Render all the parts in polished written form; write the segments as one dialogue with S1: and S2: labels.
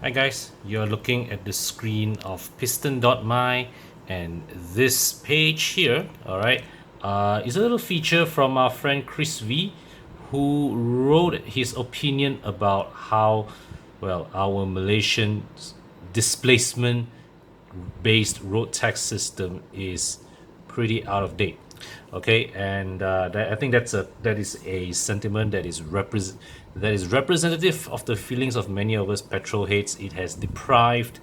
S1: Hi guys, you're looking at the screen of Piston.my, and this page here, alright, is a little feature from our friend Chris V, who wrote his opinion about how, well, our Malaysian displacement based road tax system is pretty out of date. Okay, and I think that is a sentiment that is representative of the feelings of many of us petrol heads. It has deprived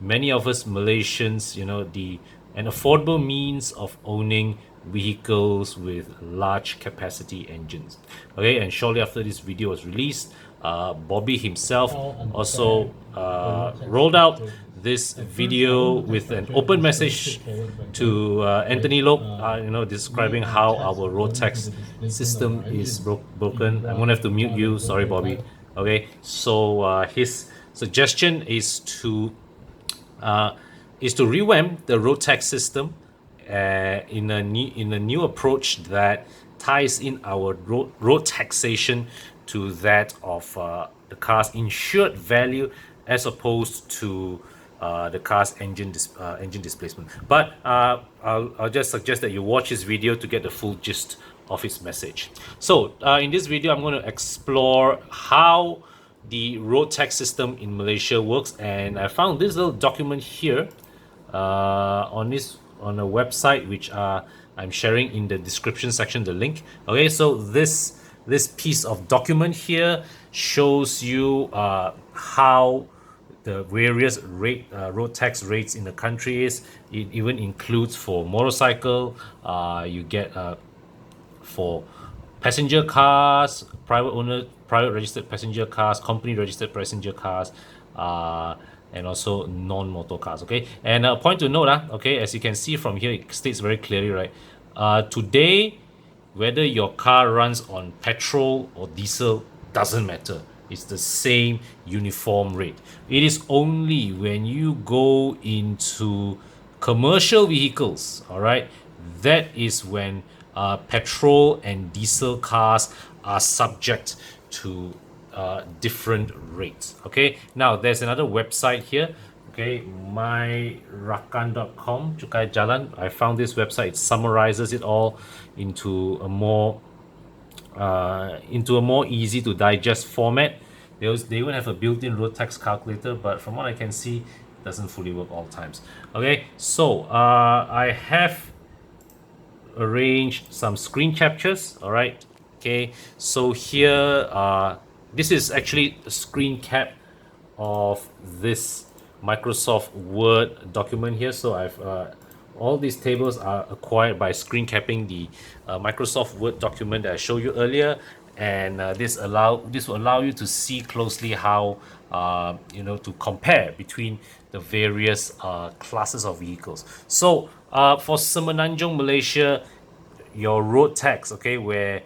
S1: many of us Malaysians, the an affordable means of owning vehicles with large capacity engines. Okay, and shortly after this video was released, Bobby himself also rolled out this video with an open message to Anthony Lok, describing how our road tax system is broken. I'm gonna have to mute you. Sorry, Bobby. Okay, so his suggestion is to revamp the road tax system in a new approach that ties in our road taxation to that of the car's insured value as opposed to the car's engine displacement. But I'll just suggest that you watch this video to get the full gist of his message. So in this video, I'm going to explore how the road tax system in Malaysia works, and I found this little document here on a website which I'm sharing in the description section, the link. Okay, so this piece of document here shows you how the various road tax rates in the country is. It even includes for motorcycle, you get for passenger cars, private registered passenger cars, company registered passenger cars, and also non-motor cars. Okay, and a point to note, okay, as you can see from here, it states very clearly, right? Today, whether your car runs on petrol or diesel doesn't matter. It's the same uniform rate. It is only when you go into commercial vehicles, all right, that is when petrol and diesel cars are subject to different rates. Okay, now there's another website here. Okay, myrakan.com, Cukai Jalan. I found this website. It summarizes it all into a more easy to digest format. They even have a built-in road tax calculator, but from what I can see, it doesn't fully work all times. Okay, so I have arranged some screen captures. All right. Okay, so here this is actually a screen cap of this Microsoft Word document here. So I've all these tables are acquired by screen capping the Microsoft Word document that I showed you earlier, and this will allow you to see closely how to compare between the various classes of vehicles. So for Semenanjung, Malaysia, your road tax, okay, where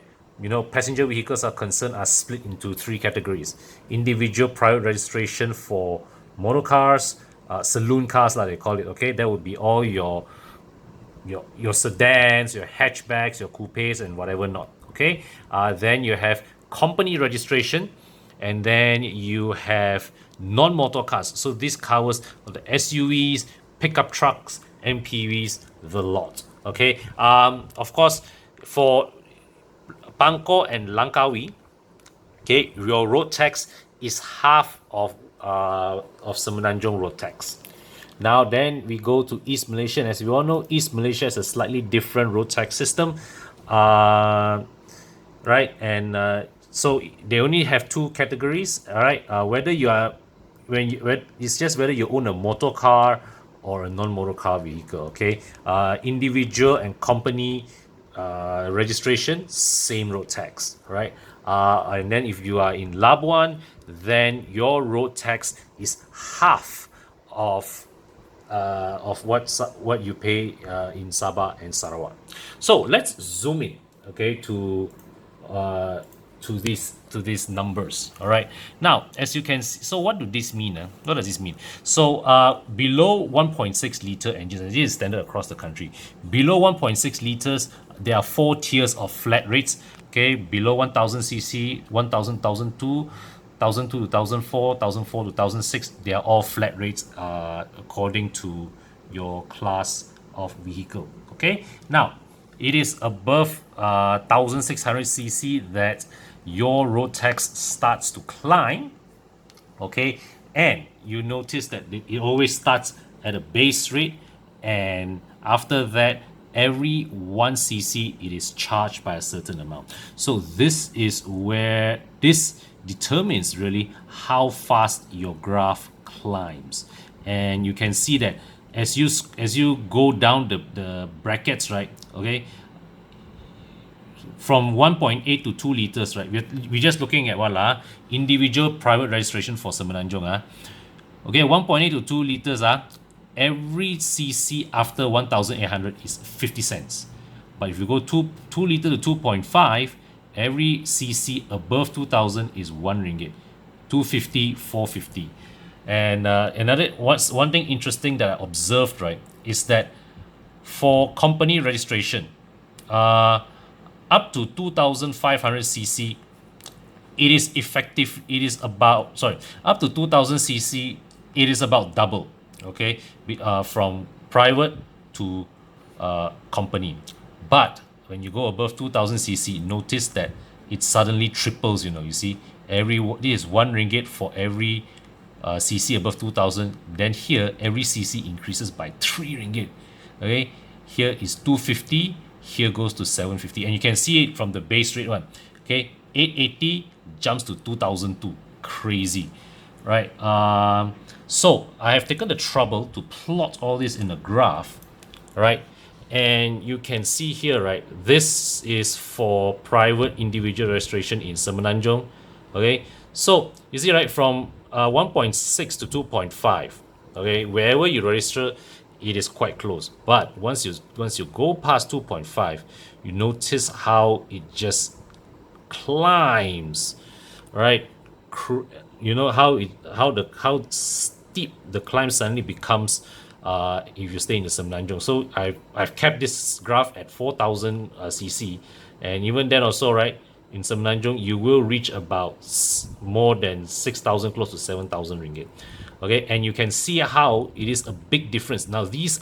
S1: passenger vehicles are concerned, are split into three categories: individual private registration for motor cars, saloon cars, like they call it. Okay, that would be all your sedans, your hatchbacks, your coupes, and whatever not. Okay, then you have company registration, and then you have non-motor cars. So this covers the SUVs, pickup trucks, MPVs, the lot. Okay, of course, for Bangkok and Langkawi, okay, your road tax is half of Semenanjung road tax. Now then we go to East Malaysia, and as we all know, East Malaysia has a slightly different road tax system, right? And so they only have two categories, all right? Whether you are it's just whether you own a motor car or a non-motor car vehicle. Okay, individual and company registration, same road tax, right? And then if you are in Labuan, then your road tax is half of what you pay in Sabah and Sarawak. So let's zoom in, okay, to these numbers. All right. Now, as you can see, so what do this mean? What does this mean? So below 1.6 liter engines, and this is standard across the country. Below 1.6 liters, there are 4 tiers of flat rates. Okay, below 1000 cc, 1000, 1002, 1002 to 1004, 1004 to 1006, they are all flat rates according to your class of vehicle. Okay, now it is above 1600cc that your road tax starts to climb. Okay, and you notice that it always starts at a base rate, and after that every 1cc it is charged by a certain amount. So this is where this determines really how fast your graph climbs. And you can see that as you go down the brackets, right? Okay, from 1.8 to 2 liters, right? We're just looking at what individual private registration for Semenanjung. Okay, 1.8 to 2 liters, every cc after 1800 is 50 cents. But if you go 2 liter to 2.5, every cc above 2000 is 1 ringgit, 250, 450. And one thing interesting that I observed, right, is that for company registration, up to 2500cc, it is effective. It is about, sorry, up to 2000cc, it is about double. Okay, from private to company. But when you go above 2000cc, notice that it suddenly triples. You see, this is 1 ringgit for every cc above 2000. Then here every cc increases by 3 ringgit. Okay, here is 250, here goes to 750, and you can see it from the base rate one. Okay, 880 jumps to 2002. Crazy, right? So I have taken the trouble to plot all this in a graph, right? And you can see here, right, this is for private individual registration in Semenanjung. Okay, so you see, right, from 1.6 to 2.5, okay, wherever you register, it is quite close. But once you go past 2.5, you notice how it just climbs, right? You know how steep the climb suddenly becomes if you stay in the Semenanjung. So I've kept this graph at 4000 cc, and even then also, right, in Semenanjung you will reach about more than 6000, close to 7000 ringgit. Okay, and you can see how it is a big difference. Now these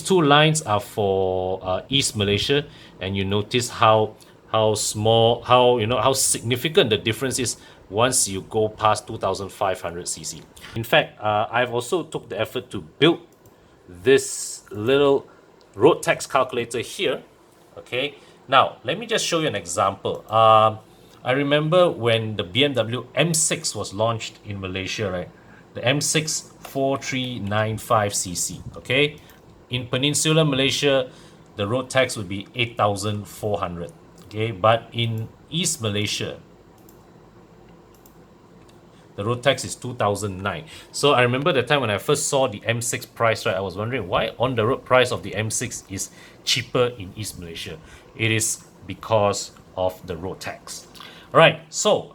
S1: two lines are for East Malaysia, and you notice how small, how significant the difference is once you go past 2500cc. In fact, I've also took the effort to build this little road tax calculator here. Okay, now let me just show you an example. I remember when the BMW M6 was launched in Malaysia, right? The M6 4395cc. Okay, in Peninsular Malaysia, the road tax would be 8,400. Okay, but in East Malaysia, the road tax is 2009. So I remember the time when I first saw the M6 price, right, I was wondering why on the road price of the M6 is cheaper in East Malaysia. It is because of the road tax. All right, so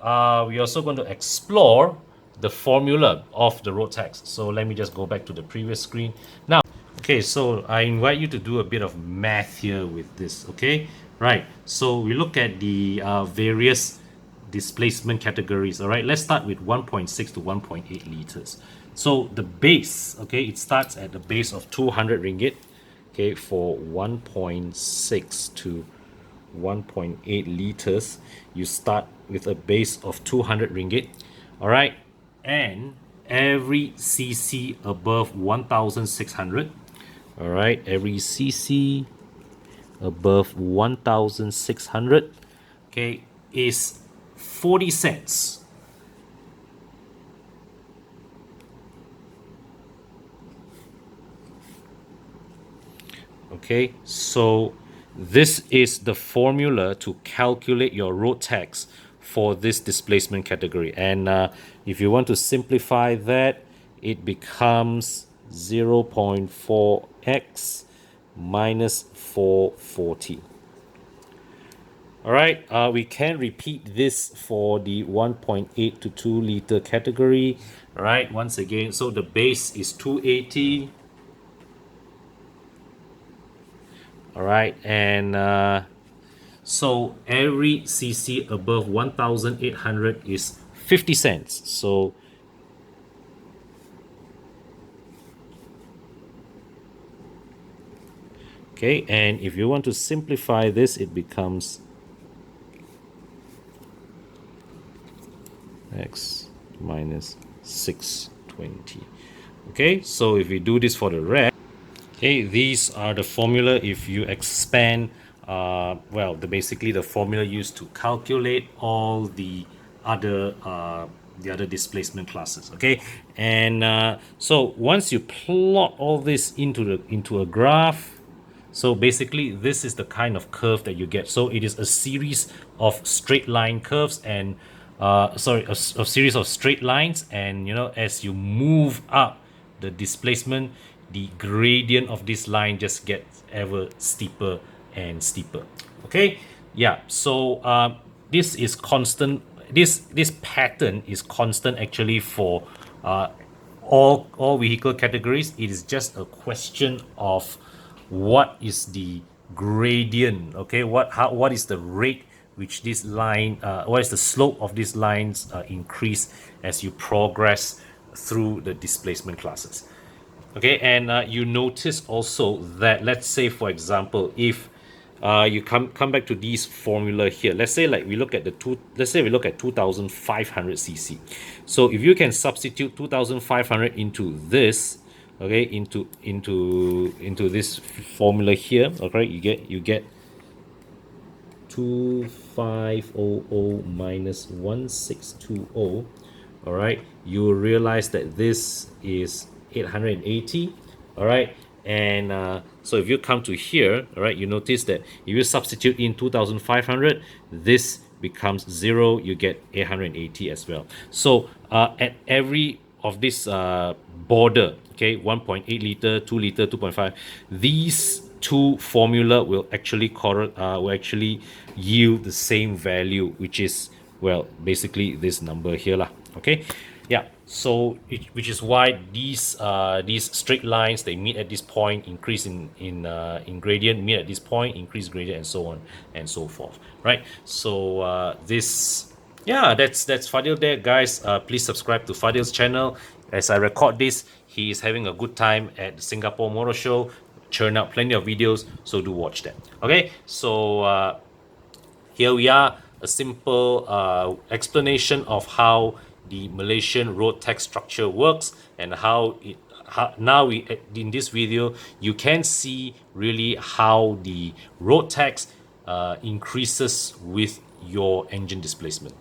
S1: we're also going to explore the formula of the road tax. So let me just go back to the previous screen. Now, okay, so I invite you to do a bit of math here with this, okay? Right, so we look at the various displacement categories. All right, let's start with 1.6 to 1.8 liters. So the base, okay, it starts at the base of 200 ringgit, okay, for 1.6 to 1.8 liters. You start with a base of 200 ringgit. All right, and every cc above 1600, all right, every cc above 1600, okay, is 40 cents. Okay, so this is the formula to calculate your road tax for this displacement category. And if you want to simplify that, it becomes 0.4x minus 440. All right, we can repeat this for the 1.8 to 2 liter category. All right, once again, so the base is 280. All right, and so every cc above 1800 is 50 cents. So okay, and if you want to simplify this, it becomes x minus 620. Okay, so if we do this for the rest, okay, these are the formula if you expand, well, basically the formula used to calculate all the other displacement classes. Okay, and so once you plot all this into a graph, so basically, this is the kind of curve that you get. So it is a series of straight line curves and, a series of straight lines. And, as you move up the displacement, the gradient of this line just gets ever steeper and steeper. Okay, yeah. So this is constant. This pattern is constant actually for uh, all vehicle categories. It is just a question of what is the gradient. Okay, what is the rate which this line, what is the slope of these lines increase as you progress through the displacement classes. Okay, and you notice also that, let's say for example, if you come back to these formula here, let's say like we look at let's say we look at 2500 cc. So if you can substitute 2500 into this, okay, into this formula here, okay, you get 2500 minus 1620. All right, you will realize that this is 880. All right, and so if you come to here, all right, you notice that if you substitute in 2500, this becomes 0, you get 880 as well. So at every of this border, okay, 1.8 liter, 2 liter, 2.5, these two formula will actually yield the same value, which is, well, basically this number here lah. Okay, yeah. So which is why these straight lines, they meet at this point, increase in gradient, meet at this point, increase gradient, and so on and so forth, right? So this, yeah, that's Fadil there, guys. Please subscribe to Fadil's channel. As I record this, he is having a good time at the Singapore Motor Show, churn out plenty of videos, so do watch that. Okay, so here we are, a simple explanation of how the Malaysian road tax structure works, and now in this video you can see really how the road tax increases with your engine displacement.